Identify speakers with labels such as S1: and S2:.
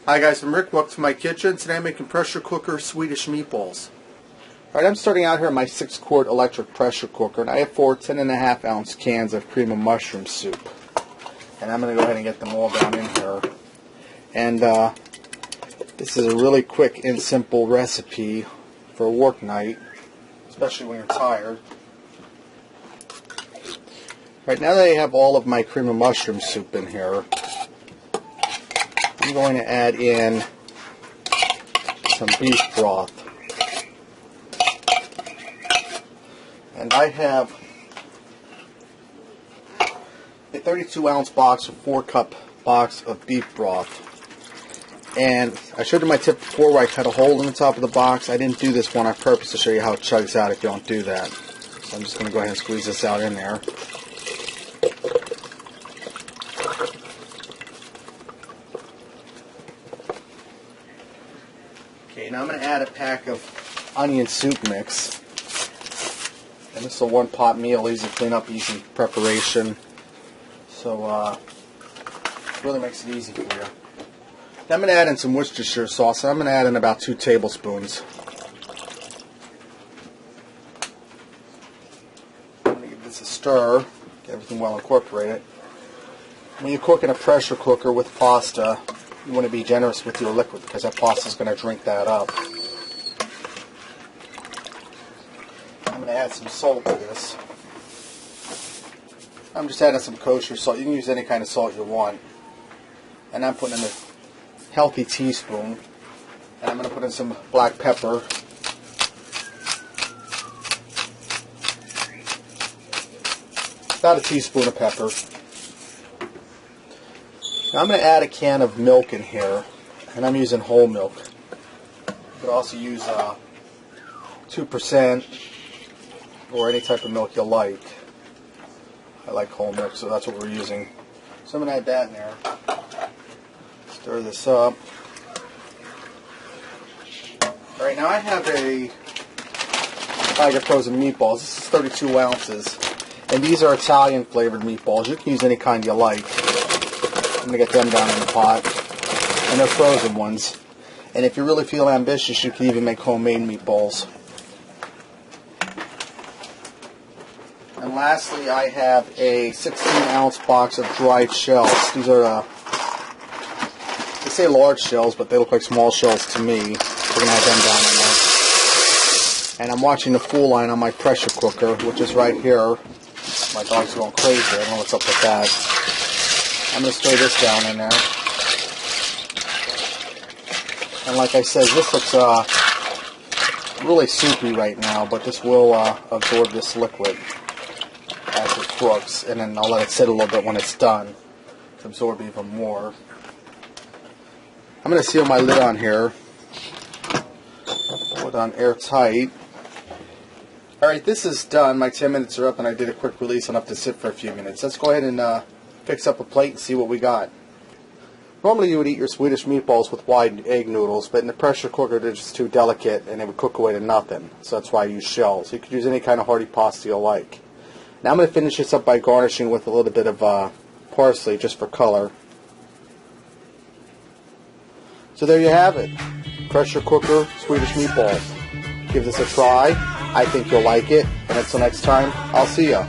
S1: Hi guys, I'm Rick. Welcome to my kitchen. Today I'm making pressure cooker Swedish meatballs. Alright, I'm starting out here in my 6-quart electric pressure cooker, and I have 4 10.5-ounce cans of cream of mushroom soup. And I'm going to go ahead and get them all down in here. And this is a really quick and simple recipe for a work night, especially when you're tired. Right now that I have all of my cream of mushroom soup in here, I'm going to add in some beef broth. And I have a 32-ounce box, or 4-cup box of beef broth. And I showed you my tip before where I cut a hole in the top of the box. I didn't do this one on purpose to show you how it chugs out if you don't do that. So I'm just going to go ahead and squeeze this out in there. Okay, now I'm going to add a pack of onion soup mix. And this is a one-pot meal, easy cleanup, easy preparation. So it really makes it easy for you. Now I'm going to add in some Worcestershire sauce. I'm going to add in about 2 tablespoons. I'm going to give this a stir, get everything well incorporated. When you cook in a pressure cooker with pasta, you want to be generous with your liquid because that pasta is going to drink that up. I'm going to add some salt to this. I'm just adding some kosher salt. You can use any kind of salt you want. And I'm putting in a healthy teaspoon. And I'm going to put in some black pepper. About a teaspoon of pepper. Now I'm going to add a can of milk in here. And I'm using whole milk. You could also use 2%. Or any type of milk you like. I like whole milk, so that's what we're using. So I'm going to add that in there. Stir this up. Alright, now I have a bag of frozen meatballs. This is 32 ounces. And these are Italian flavored meatballs. You can use any kind you like. I'm going to get them down in the pot. And they're frozen ones. And if you really feel ambitious, you can even make homemade meatballs. And lastly, I have a 16-ounce box of dried shells. These are, they say large shells, but they look like small shells to me. We're going to have them down in there. And I'm watching the full line on my pressure cooker, which is right here. My dog's going crazy. I don't know what's up with that. I'm going to stir this down in there. And like I said, this looks really soupy right now, but this will absorb this liquid as it cooks, and then I'll let it sit a little bit when it's done to absorb even more. I'm going to seal my lid on here, put it on airtight. Alright, this is done. My 10 minutes are up and I did a quick release enough to sit for a few minutes. Let's go ahead and fix up a plate and see what we got. Normally you would eat your Swedish meatballs with wide egg noodles, but in the pressure cooker they're just too delicate and they would cook away to nothing. So that's why I use shells. You could use any kind of hearty pasta you like. Now I'm going to finish this up by garnishing with a little bit of parsley just for color. So there you have it. Pressure cooker Swedish meatballs. Give this a try. I think you'll like it. And until next time, I'll see ya.